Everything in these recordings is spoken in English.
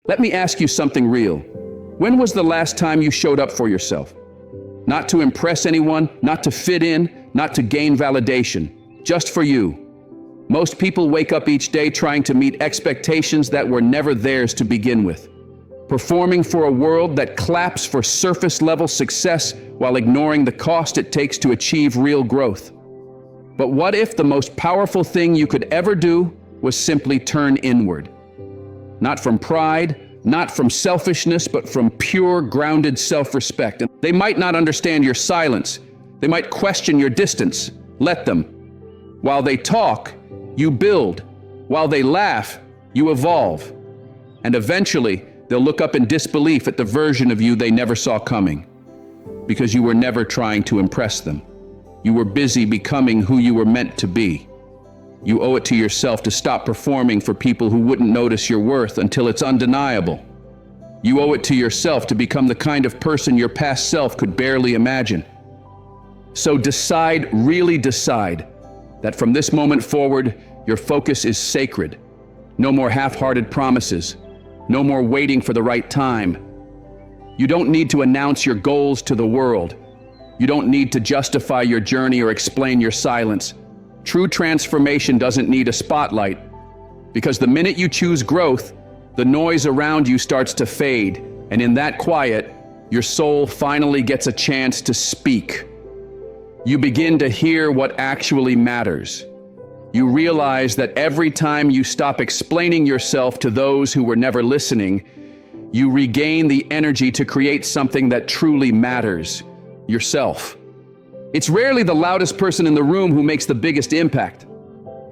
Let me ask you something real. When was the last time you showed up for yourself? Not to impress anyone, not to fit in, not to gain validation, just for you. Most people wake up each day trying to meet expectations that were never theirs to begin with. Performing for a world that claps for surface-level success while ignoring the cost it takes to achieve real growth. But what if the most powerful thing you could ever do was simply turn inward? Not from pride, not from selfishness, but from pure, grounded self-respect. And they might not understand your silence. They might question your distance. Let them. While they talk, you build. While they laugh, you evolve. And eventually, they'll look up in disbelief at the version of you they never saw coming. Because you were never trying to impress them. You were busy becoming who you were meant to be. You owe it to yourself to stop performing for people who wouldn't notice your worth until it's undeniable. You owe it to yourself to become the kind of person your past self could barely imagine. So decide, really decide, that from this moment forward, your focus is sacred. No more half-hearted promises. No more waiting for the right time. You don't need to announce your goals to the world. You don't need to justify your journey or explain your silence. True transformation doesn't need a spotlight, because the minute you choose growth, the noise around you starts to fade, and in that quiet, your soul finally gets a chance to speak. You begin to hear what actually matters. You realize that every time you stop explaining yourself to those who were never listening, you regain the energy to create something that truly matters, yourself. It's rarely the loudest person in the room who makes the biggest impact.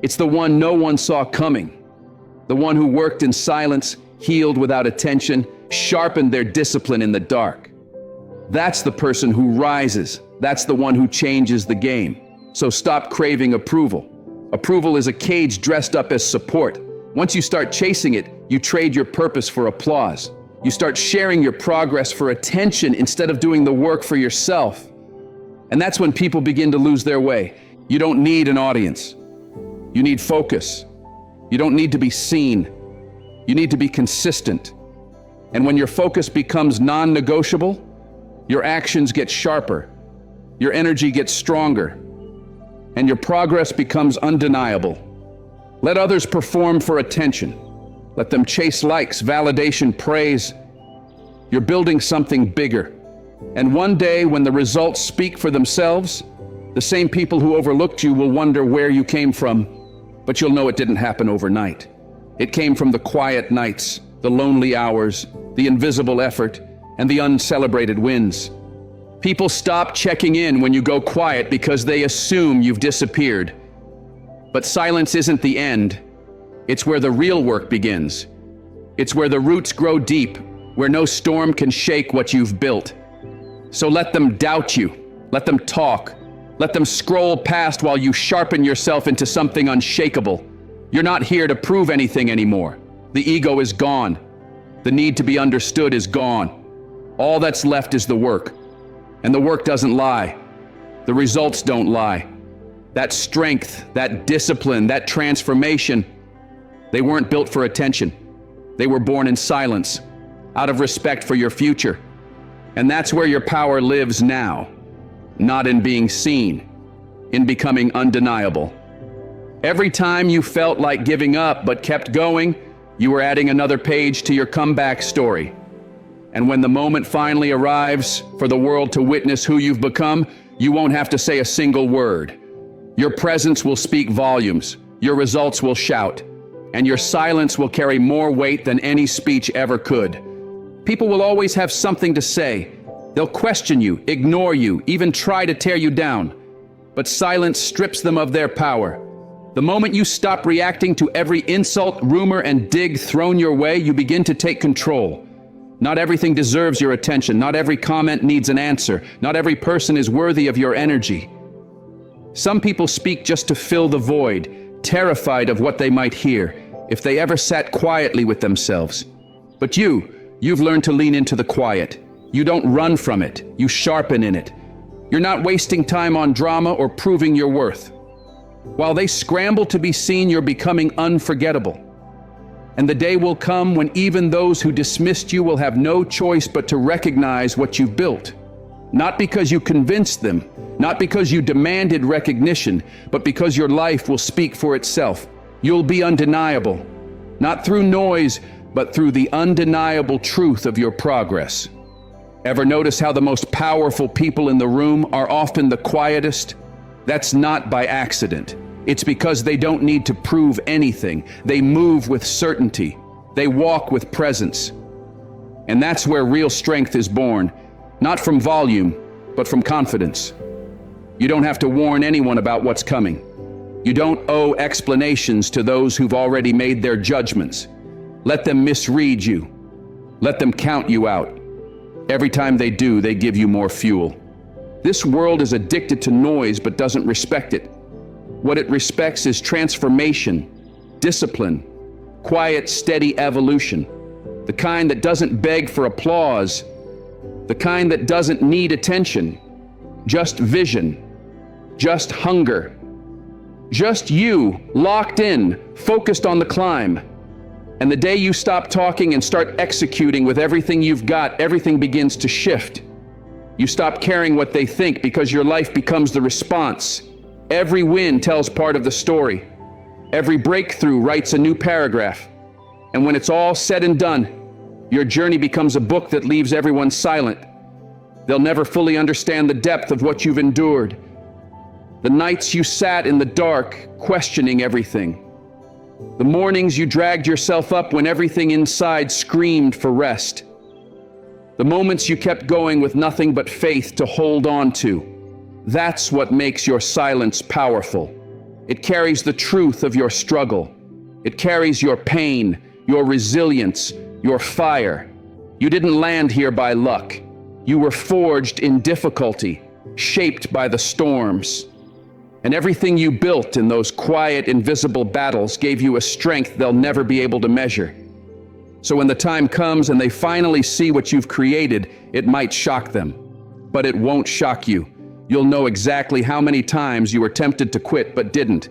It's the one no one saw coming. The one who worked in silence, healed without attention, sharpened their discipline in the dark. That's the person who rises. That's the one who changes the game. So stop craving approval. Approval is a cage dressed up as support. Once you start chasing it, you trade your purpose for applause. You start sharing your progress for attention instead of doing the work for yourself. And that's when people begin to lose their way. You don't need an audience. You need focus. You don't need to be seen. You need to be consistent. And when your focus becomes non-negotiable, your actions get sharper, your energy gets stronger, and your progress becomes undeniable. Let others perform for attention. Let them chase likes, validation, praise. You're building something bigger. And one day, when the results speak for themselves, the same people who overlooked you will wonder where you came from, but you'll know it didn't happen overnight. It came from the quiet nights, the lonely hours, the invisible effort, and the uncelebrated wins. People stop checking in when you go quiet because they assume you've disappeared. But silence isn't the end. It's where the real work begins. It's where the roots grow deep, where no storm can shake what you've built. So let them doubt you. Let them talk. Let them scroll past while you sharpen yourself into something unshakable. You're not here to prove anything anymore. The ego is gone. The need to be understood is gone. All that's left is the work. And the work doesn't lie. The results don't lie. That strength, that discipline, that transformation, they weren't built for attention. They were born in silence, out of respect for your future. And that's where your power lives now, not in being seen, in becoming undeniable. Every time you felt like giving up but kept going, you were adding another page to your comeback story. And when the moment finally arrives for the world to witness who you've become, you won't have to say a single word. Your presence will speak volumes, your results will shout, and your silence will carry more weight than any speech ever could. People will always have something to say. They'll question you, ignore you, even try to tear you down. But silence strips them of their power. The moment you stop reacting to every insult, rumor, and dig thrown your way, you begin to take control. Not everything deserves your attention. Not every comment needs an answer. Not every person is worthy of your energy. Some people speak just to fill the void, terrified of what they might hear if they ever sat quietly with themselves. But you've learned to lean into the quiet. You don't run from it. You sharpen in it. You're not wasting time on drama or proving your worth. While they scramble to be seen, you're becoming unforgettable. And the day will come when even those who dismissed you will have no choice but to recognize what you've built. Not because you convinced them, not because you demanded recognition, but because your life will speak for itself. You'll be undeniable, not through noise, but through the undeniable truth of your progress. Ever notice how the most powerful people in the room are often the quietest? That's not by accident. It's because they don't need to prove anything. They move with certainty. They walk with presence. And that's where real strength is born, not from volume, but from confidence. You don't have to warn anyone about what's coming. You don't owe explanations to those who've already made their judgments. Let them misread you. Let them count you out. Every time they do, they give you more fuel. This world is addicted to noise but doesn't respect it. What it respects is transformation, discipline, quiet, steady evolution. The kind that doesn't beg for applause, the kind that doesn't need attention, just vision, just hunger, just you, locked in, focused on the climb. And the day you stop talking and start executing with everything you've got, everything begins to shift. You stop caring what they think because your life becomes the response. Every win tells part of the story. Every breakthrough writes a new paragraph. And when it's all said and done, your journey becomes a book that leaves everyone silent. They'll never fully understand the depth of what you've endured. The nights you sat in the dark, questioning everything. The mornings you dragged yourself up when everything inside screamed for rest. The moments you kept going with nothing but faith to hold on to. That's what makes your silence powerful. It carries the truth of your struggle. It carries your pain, your resilience, your fire. You didn't land here by luck. You were forged in difficulty, shaped by the storms. And everything you built in those quiet, invisible battles gave you a strength they'll never be able to measure. So when the time comes and they finally see what you've created, it might shock them. But it won't shock you. You'll know exactly how many times you were tempted to quit but didn't.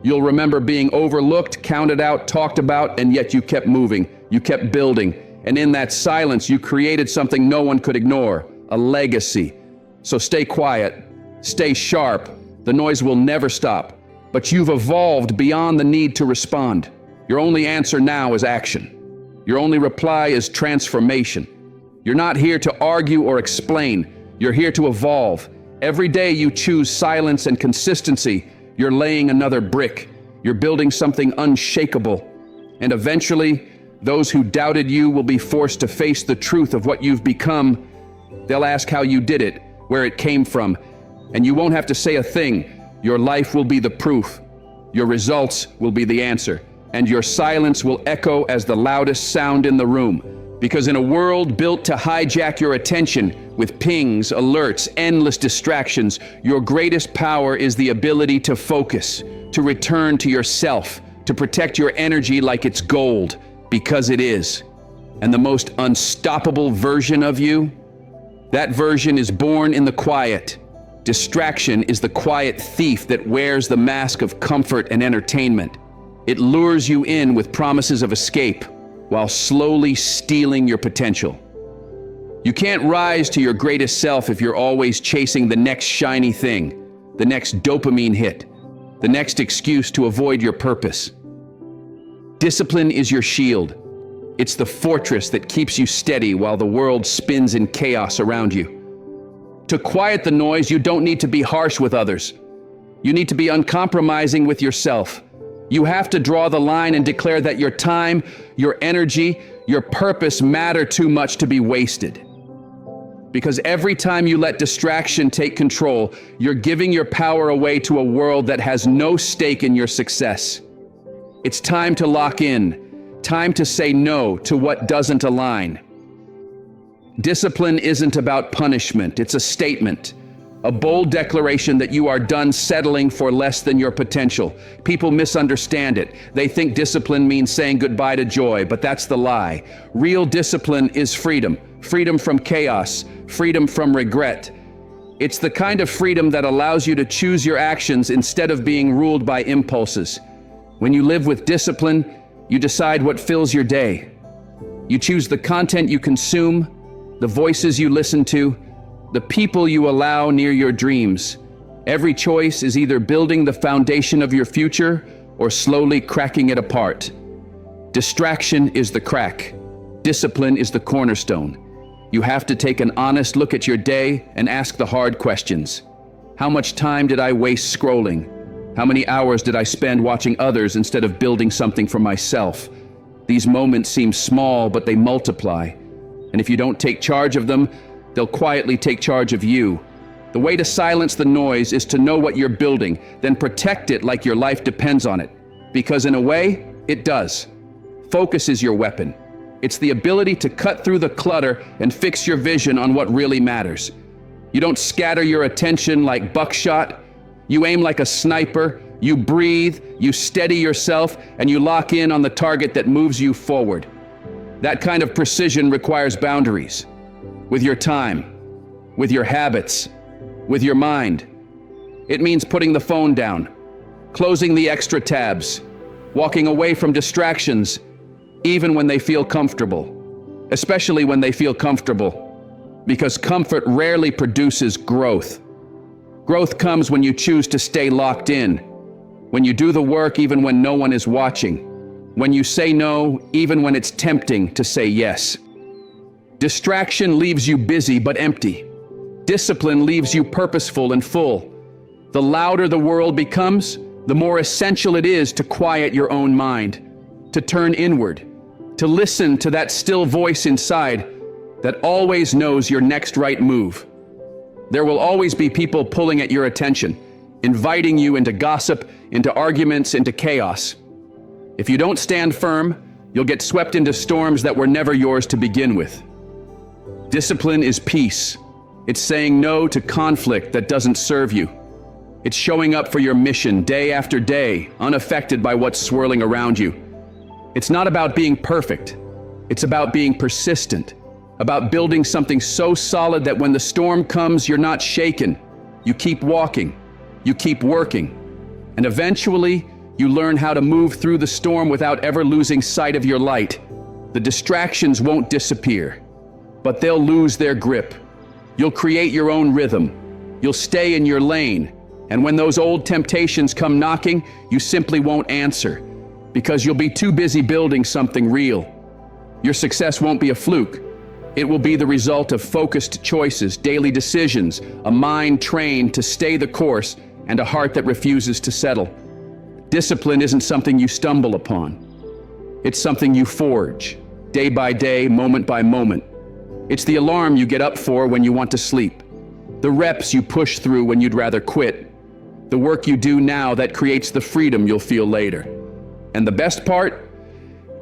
You'll remember being overlooked, counted out, talked about, and yet you kept moving. You kept building. And in that silence, you created something no one could ignore, a legacy. So stay quiet, stay sharp. The noise will never stop. But you've evolved beyond the need to respond. Your only answer now is action. Your only reply is transformation. You're not here to argue or explain. You're here to evolve. Every day you choose silence and consistency, you're laying another brick. You're building something unshakable. And eventually, those who doubted you will be forced to face the truth of what you've become. They'll ask how you did it, where it came from, and you won't have to say a thing. Your life will be the proof. Your results will be the answer. And your silence will echo as the loudest sound in the room. Because in a world built to hijack your attention with pings, alerts, endless distractions, your greatest power is the ability to focus, to return to yourself, to protect your energy like it's gold, because it is. And the most unstoppable version of you, that version is born in the quiet. Distraction is the quiet thief that wears the mask of comfort and entertainment. It lures you in with promises of escape, while slowly stealing your potential. You can't rise to your greatest self if you're always chasing the next shiny thing, the next dopamine hit, the next excuse to avoid your purpose. Discipline is your shield. It's the fortress that keeps you steady while the world spins in chaos around you. To quiet the noise, you don't need to be harsh with others. You need to be uncompromising with yourself. You have to draw the line and declare that your time, your energy, your purpose matter too much to be wasted. Because every time you let distraction take control, you're giving your power away to a world that has no stake in your success. It's time to lock in, time to say no to what doesn't align. Discipline isn't about punishment, it's a statement. A bold declaration that you are done settling for less than your potential. People misunderstand it. They think discipline means saying goodbye to joy, but that's the lie. Real discipline is freedom. Freedom from chaos, freedom from regret. It's the kind of freedom that allows you to choose your actions instead of being ruled by impulses. When you live with discipline, You decide what fills your day. You choose the content you consume, the voices you listen to, the people you allow near your dreams. Every choice is either building the foundation of your future or slowly cracking it apart. Distraction is the crack. Discipline is the cornerstone. You have to take an honest look at your day and ask the hard questions. How much time did I waste scrolling? How many hours did I spend watching others instead of building something for myself? These moments seem small, but they multiply. And if you don't take charge of them, they'll quietly take charge of you. The way to silence the noise is to know what you're building, then protect it like your life depends on it. Because in a way, it does. Focus is your weapon. It's the ability to cut through the clutter and fix your vision on what really matters. You don't scatter your attention like buckshot. You aim like a sniper. You breathe, you steady yourself, and you lock in on the target that moves you forward. That kind of precision requires boundaries. With your time, with your habits, with your mind. It means putting the phone down, closing the extra tabs, walking away from distractions, even when they feel comfortable, especially when they feel comfortable, because comfort rarely produces growth. Growth comes when you choose to stay locked in, when you do the work even when no one is watching, when you say no even when it's tempting to say yes. Distraction leaves you busy but empty. Discipline leaves you purposeful and full. The louder the world becomes, the more essential it is to quiet your own mind, to turn inward, to listen to that still voice inside that always knows your next right move. There will always be people pulling at your attention, inviting you into gossip, into arguments, into chaos. If you don't stand firm, you'll get swept into storms that were never yours to begin with. Discipline is peace. It's saying no to conflict that doesn't serve you. It's showing up for your mission day after day, unaffected by what's swirling around you. It's not about being perfect. It's about being persistent, about building something so solid that when the storm comes, you're not shaken. You keep walking, you keep working, and eventually you learn how to move through the storm without ever losing sight of your light. The distractions won't disappear, but they'll lose their grip. You'll create your own rhythm. You'll stay in your lane. And when those old temptations come knocking, you simply won't answer because you'll be too busy building something real. Your success won't be a fluke. It will be the result of focused choices, daily decisions, a mind trained to stay the course, and a heart that refuses to settle. Discipline isn't something you stumble upon. It's something you forge, day by day, moment by moment. It's the alarm you get up for when you want to sleep, the reps you push through when you'd rather quit, the work you do now that creates the freedom you'll feel later. And the best part?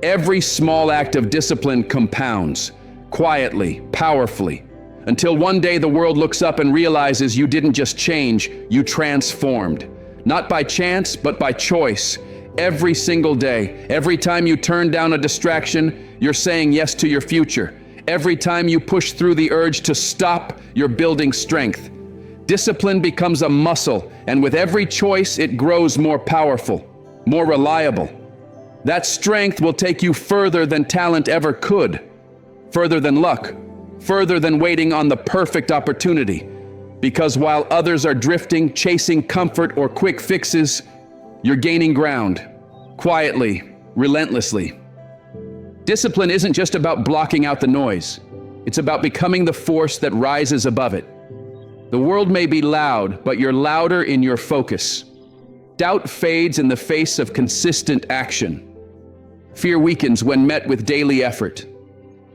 Every small act of discipline compounds, quietly, powerfully, until one day the world looks up and realizes you didn't just change, you transformed. Not by chance, but by choice. Every single day, every time you turn down a distraction, you're saying yes to your future. Every time you push through the urge to stop, you're building strength. Discipline becomes a muscle, and with every choice, it grows more powerful, more reliable. That strength will take you further than talent ever could, further than luck, further than waiting on the perfect opportunity. Because while others are drifting, chasing comfort or quick fixes, you're gaining ground, quietly, relentlessly. Discipline isn't just about blocking out the noise. It's about becoming the force that rises above it. The world may be loud, but you're louder in your focus. Doubt fades in the face of consistent action. Fear weakens when met with daily effort.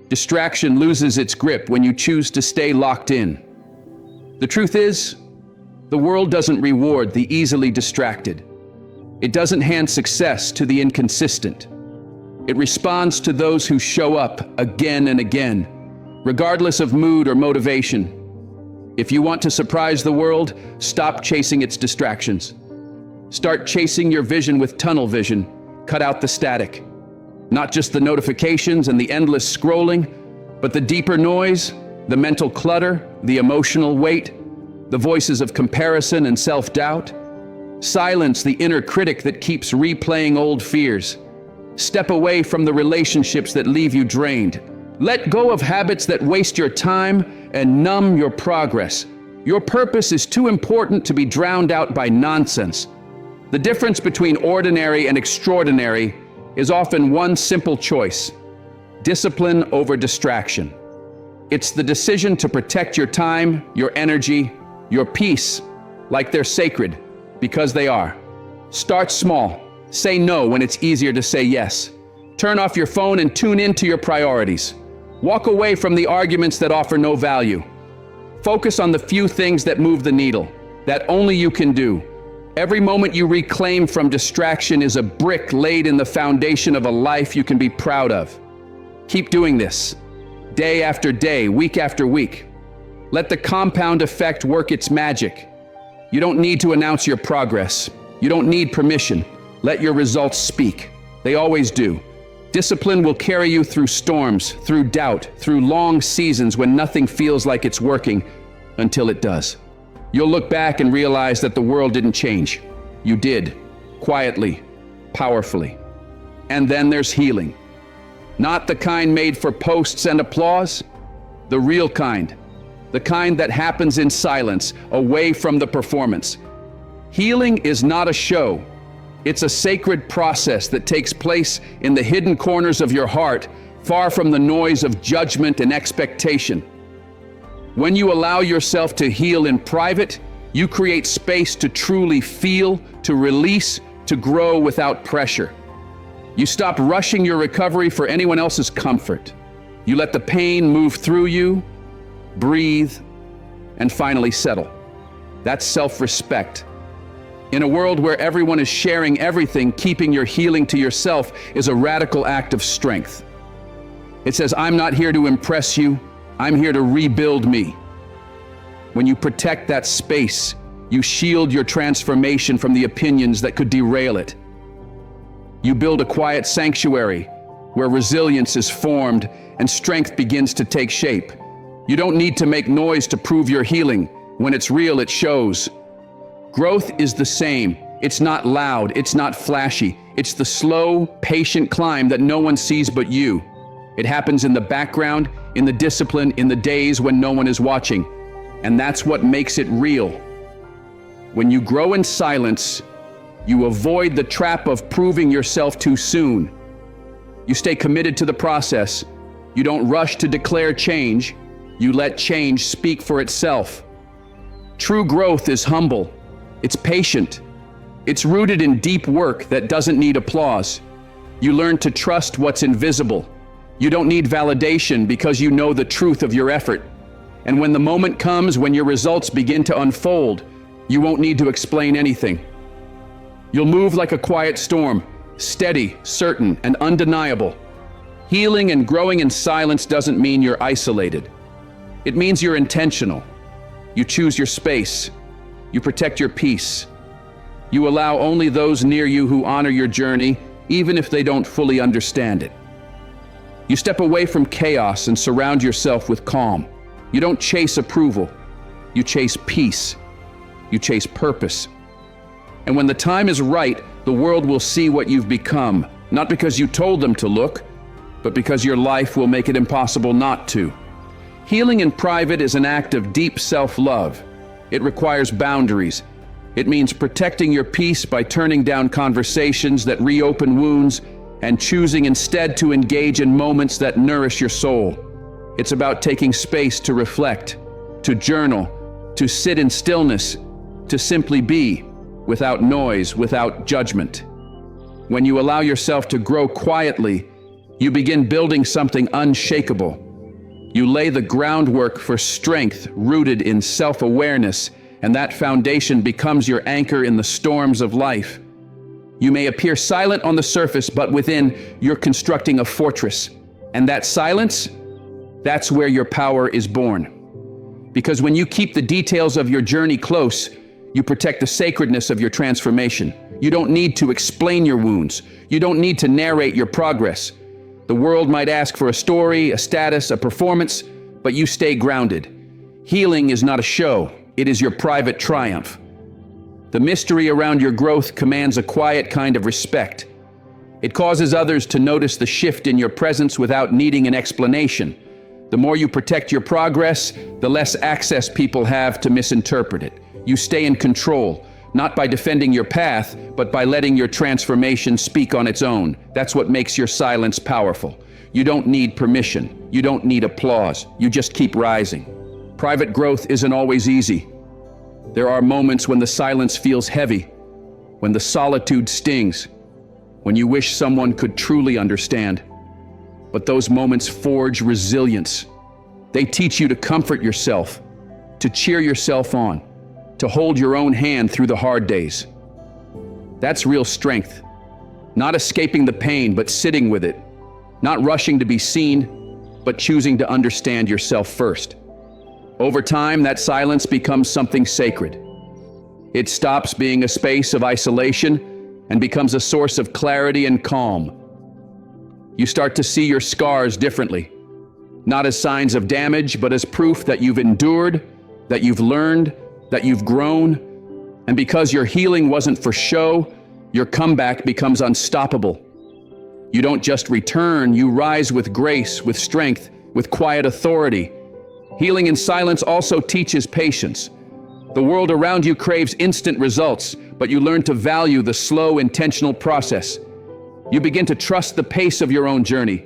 Distraction loses its grip when you choose to stay locked in. The truth is, the world doesn't reward the easily distracted. It doesn't hand success to the inconsistent. It responds to those who show up again and again, regardless of mood or motivation. If you want to surprise the world, stop chasing its distractions. Start chasing your vision with tunnel vision. Cut out the static. Not just the notifications and the endless scrolling, but the deeper noise, the mental clutter, the emotional weight, the voices of comparison and self-doubt. Silence the inner critic that keeps replaying old fears. Step away from the relationships that leave you drained. Let go of habits that waste your time and numb your progress. Your purpose is too important to be drowned out by nonsense. The difference between ordinary and extraordinary is often one simple choice: discipline over distraction. It's the decision to protect your time, your energy, your peace, like they're sacred, because they are. Start small. Say no when it's easier to say yes. Turn off your phone and tune into your priorities. Walk away from the arguments that offer no value. Focus on the few things that move the needle, that only you can do. Every moment you reclaim from distraction is a brick laid in the foundation of a life you can be proud of. Keep doing this, day after day, week after week. Let the compound effect work its magic. You don't need to announce your progress. You don't need permission. Let your results speak. They always do. Discipline will carry you through storms, through doubt, through long seasons when nothing feels like it's working, until it does. You'll look back and realize that the world didn't change. You did, quietly, powerfully. And then there's healing. Not the kind made for posts and applause, the real kind. The kind that happens in silence, away from the performance. Healing is not a show. It's a sacred process that takes place in the hidden corners of your heart, far from the noise of judgment and expectation. When you allow yourself to heal in private, you create space to truly feel, to release, to grow without pressure. You stop rushing your recovery for anyone else's comfort. You let the pain move through you, breathe, and finally settle. That's self-respect. In a world where everyone is sharing everything, keeping your healing to yourself is a radical act of strength. It says, I'm not here to impress you, I'm here to rebuild me. When you protect that space, you shield your transformation from the opinions that could derail it. You build a quiet sanctuary where resilience is formed and strength begins to take shape. You don't need to make noise to prove your healing. When it's real, it shows. Growth is the same. It's not loud, it's not flashy. It's the slow, patient climb that no one sees but you. It happens in the background, in the discipline, in the days when no one is watching. And that's what makes it real. When you grow in silence, you avoid the trap of proving yourself too soon. You stay committed to the process. You don't rush to declare change. You let change speak for itself. True growth is humble. It's patient. It's rooted in deep work that doesn't need applause. You learn to trust what's invisible. You don't need validation because you know the truth of your effort. And when the moment comes when your results begin to unfold, you won't need to explain anything. You'll move like a quiet storm, steady, certain, and undeniable. Healing and growing in silence doesn't mean you're isolated. It means you're intentional. You choose your space. You protect your peace. You allow only those near you who honor your journey, even if they don't fully understand it. You step away from chaos and surround yourself with calm. You don't chase approval. You chase peace. You chase purpose. And when the time is right, the world will see what you've become, not because you told them to look, but because your life will make it impossible not to. Healing in private is an act of deep self-love. It requires boundaries. It means protecting your peace by turning down conversations that reopen wounds and choosing instead to engage in moments that nourish your soul. It's about taking space to reflect, to journal, to sit in stillness, to simply be, without noise, without judgment. When you allow yourself to grow quietly, you begin building something unshakable. You lay the groundwork for strength rooted in self-awareness, and that foundation becomes your anchor in the storms of life. You may appear silent on the surface, but within, you're constructing a fortress. And that silence, that's where your power is born. Because when you keep the details of your journey close, you protect the sacredness of your transformation. You don't need to explain your wounds. You don't need to narrate your progress. The world might ask for a story, a status, a performance, but you stay grounded. Healing is not a show, it is your private triumph. The mystery around your growth commands a quiet kind of respect. It causes others to notice the shift in your presence without needing an explanation. The more you protect your progress, the less access people have to misinterpret it. You stay in control, not by defending your path, but by letting your transformation speak on its own. That's what makes your silence powerful. You don't need permission. You don't need applause. You just keep rising. Private growth isn't always easy. There are moments when the silence feels heavy, when the solitude stings, when you wish someone could truly understand. But those moments forge resilience. They teach you to comfort yourself, to cheer yourself on, to hold your own hand through the hard days. That's real strength. Not escaping the pain, but sitting with it. Not rushing to be seen, but choosing to understand yourself first. Over time, that silence becomes something sacred. It stops being a space of isolation and becomes a source of clarity and calm. You start to see your scars differently, not as signs of damage, but as proof that you've endured, that you've learned, that you've grown. And because your healing wasn't for show, your comeback becomes unstoppable. You don't just return, you rise with grace, with strength, with quiet authority. Healing in silence also teaches patience. The world around you craves instant results, but you learn to value the slow, intentional process. You begin to trust the pace of your own journey.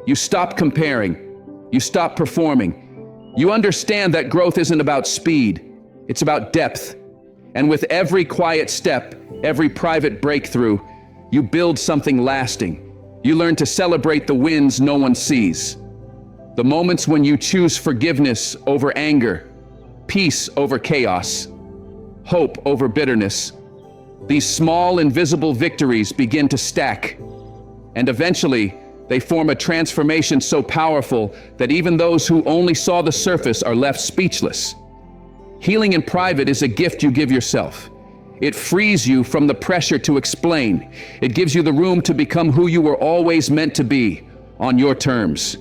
You stop comparing. You stop performing. You understand that growth isn't about speed. It's about depth. And with every quiet step, every private breakthrough, you build something lasting. You learn to celebrate the wins no one sees. The moments when you choose forgiveness over anger, peace over chaos, hope over bitterness. These small, invisible victories begin to stack. And eventually, they form a transformation so powerful that even those who only saw the surface are left speechless. Healing in private is a gift you give yourself. It frees you from the pressure to explain. It gives you the room to become who you were always meant to be, on your terms.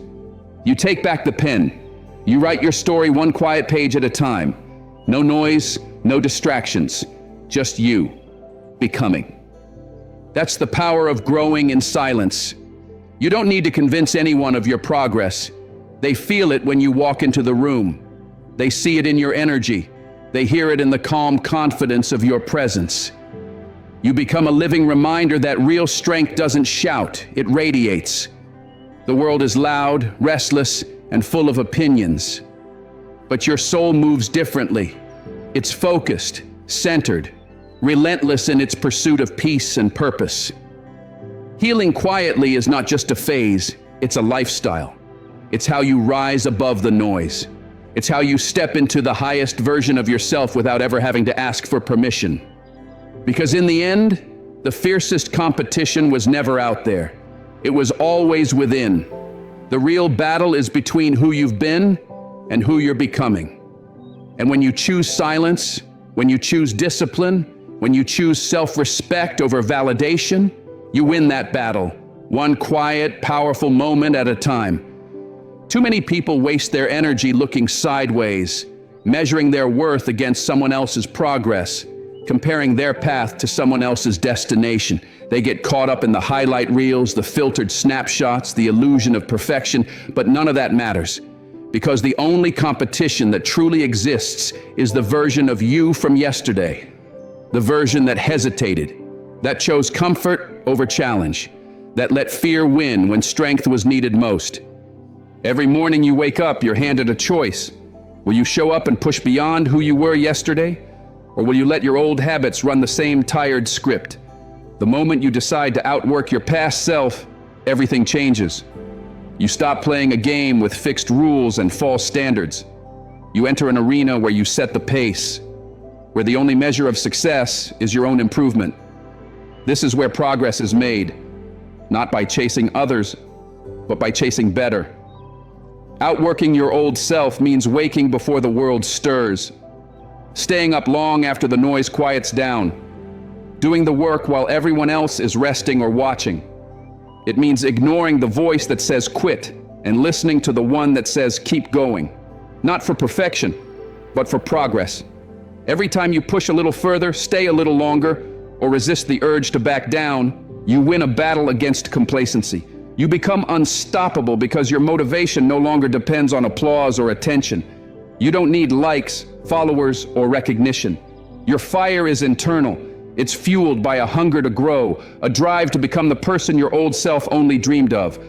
You take back the pen. You write your story one quiet page at a time. No noise, no distractions, just you, becoming. That's the power of growing in silence. You don't need to convince anyone of your progress. They feel it when you walk into the room. They see it in your energy. They hear it in the calm confidence of your presence. You become a living reminder that real strength doesn't shout, it radiates. The world is loud, restless, and full of opinions. But your soul moves differently. It's focused, centered, relentless in its pursuit of peace and purpose. Healing quietly is not just a phase, it's a lifestyle. It's how you rise above the noise. It's how you step into the highest version of yourself without ever having to ask for permission. Because in the end, the fiercest competition was never out there. It was always within. The real battle is between who you've been and who you're becoming. And when you choose silence, when you choose discipline, when you choose self-respect over validation, you win that battle, one quiet, powerful moment at a time. Too many people waste their energy looking sideways, measuring their worth against someone else's progress, comparing their path to someone else's destination. They get caught up in the highlight reels, the filtered snapshots, the illusion of perfection, but none of that matters. Because the only competition that truly exists is the version of you from yesterday. The version that hesitated, that chose comfort over challenge, that let fear win when strength was needed most. Every morning you wake up, you're handed a choice. Will you show up and push beyond who you were yesterday? Or will you let your old habits run the same tired script? The moment you decide to outwork your past self, everything changes. You stop playing a game with fixed rules and false standards. You enter an arena where you set the pace, where the only measure of success is your own improvement. This is where progress is made, not by chasing others, but by chasing better. Outworking your old self means waking before the world stirs, staying up long after the noise quiets down, doing the work while everyone else is resting or watching. It means ignoring the voice that says quit and listening to the one that says keep going, not for perfection, but for progress. Every time you push a little further, stay a little longer, or resist the urge to back down, You win a battle against complacency. You become unstoppable because your motivation no longer depends on applause or attention. You don't need likes, followers, or recognition. Your fire is internal. It's fueled by a hunger to grow, a drive to become the person your old self only dreamed of.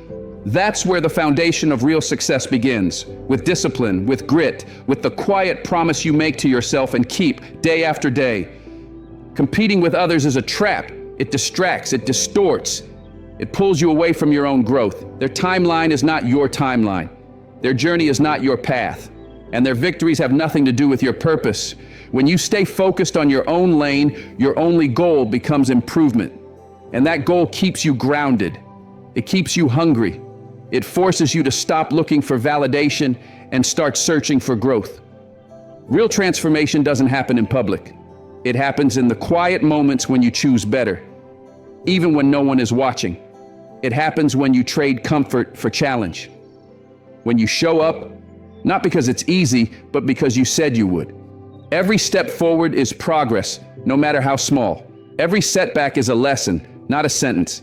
That's where the foundation of real success begins, with discipline, with grit, with the quiet promise you make to yourself and keep day after day. Competing with others is a trap. It distracts, it distorts, it pulls you away from your own growth. Their timeline is not your timeline. Their journey is not your path. And their victories have nothing to do with your purpose. When you stay focused on your own lane, your only goal becomes improvement. And that goal keeps you grounded. It keeps you hungry. It forces you to stop looking for validation and start searching for growth. Real transformation doesn't happen in public. It happens in the quiet moments when you choose better, even when no one is watching. It happens when you trade comfort for challenge. When you show up, not because it's easy, but because you said you would. Every step forward is progress, no matter how small. Every setback is a lesson, not a sentence.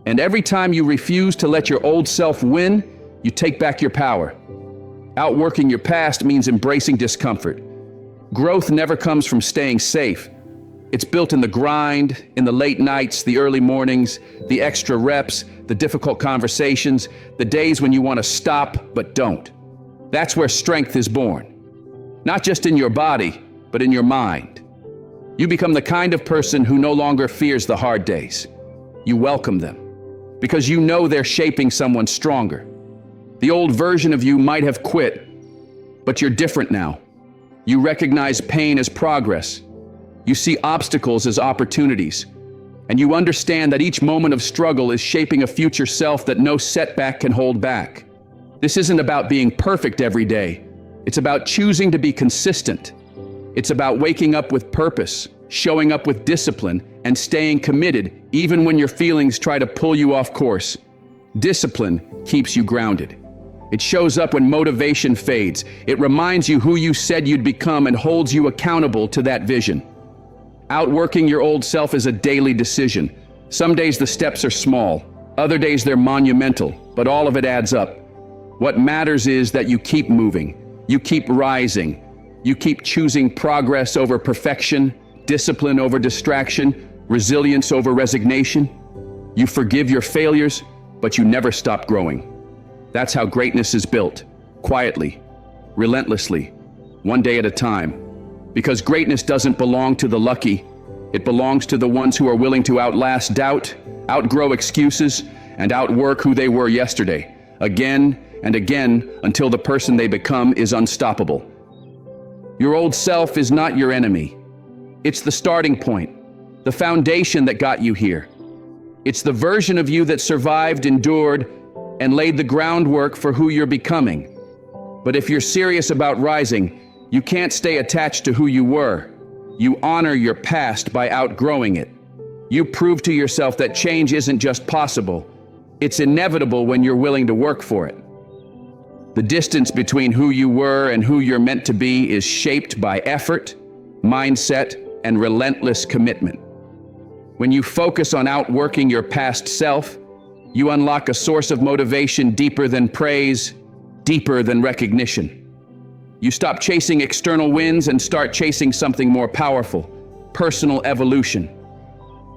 And every time you refuse to let your old self win, you take back your power. Outworking your past means embracing discomfort. Growth never comes from staying safe. It's built in the grind, in the late nights, the early mornings, the extra reps, the difficult conversations, the days when you want to stop but don't. That's where strength is born. Not just in your body, but in your mind. You become the kind of person who no longer fears the hard days. You welcome them, because you know they're shaping someone stronger. The old version of you might have quit, but you're different now. You recognize pain as progress. You see obstacles as opportunities. And you understand that each moment of struggle is shaping a future self that no setback can hold back. This isn't about being perfect every day. It's about choosing to be consistent. It's about waking up with purpose, showing up with discipline, and staying committed even when your feelings try to pull you off course. Discipline keeps you grounded. It shows up when motivation fades. It reminds you who you said you'd become and holds you accountable to that vision. Outworking your old self is a daily decision. Some days the steps are small, other days they're monumental, but all of it adds up. What matters is that you keep moving, you keep rising, you keep choosing progress over perfection, discipline over distraction, resilience over resignation. You forgive your failures, but you never stop growing. That's how greatness is built, quietly, relentlessly, one day at a time. Because greatness doesn't belong to the lucky, it belongs to the ones who are willing to outlast doubt, outgrow excuses, and outwork who they were yesterday, again and again until the person they become is unstoppable. Your old self is not your enemy. It's the starting point, the foundation that got you here. It's the version of you that survived, endured, and laid the groundwork for who you're becoming. But if you're serious about rising, you can't stay attached to who you were. You honor your past by outgrowing it. You prove to yourself that change isn't just possible, it's inevitable when you're willing to work for it. The distance between who you were and who you're meant to be is shaped by effort, mindset, and relentless commitment. When you focus on outworking your past self, you unlock a source of motivation deeper than praise, deeper than recognition. You stop chasing external wins and start chasing something more powerful, personal evolution.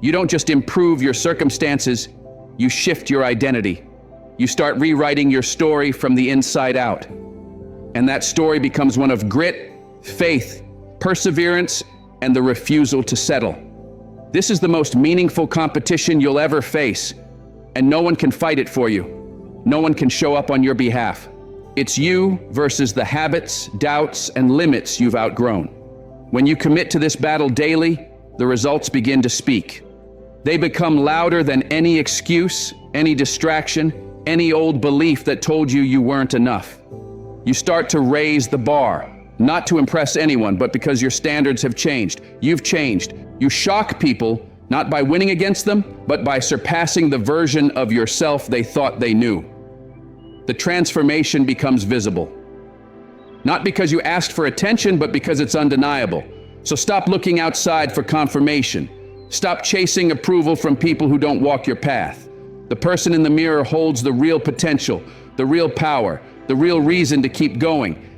You don't just improve your circumstances, you shift your identity. You start rewriting your story from the inside out. And that story becomes one of grit, faith, perseverance, and the refusal to settle. This is the most meaningful competition you'll ever face, and no one can fight it for you. No one can show up on your behalf. It's you versus the habits, doubts, and limits you've outgrown. When you commit to this battle daily, the results begin to speak. They become louder than any excuse, any distraction, any old belief that told you you weren't enough. You start to raise the bar, not to impress anyone, but because your standards have changed. You've changed. You shock people, not by winning against them, but by surpassing the version of yourself they thought they knew. The transformation becomes visible. Not because you asked for attention, but because it's undeniable. So stop looking outside for confirmation. Stop chasing approval from people who don't walk your path. The person in the mirror holds the real potential, the real power, the real reason to keep going.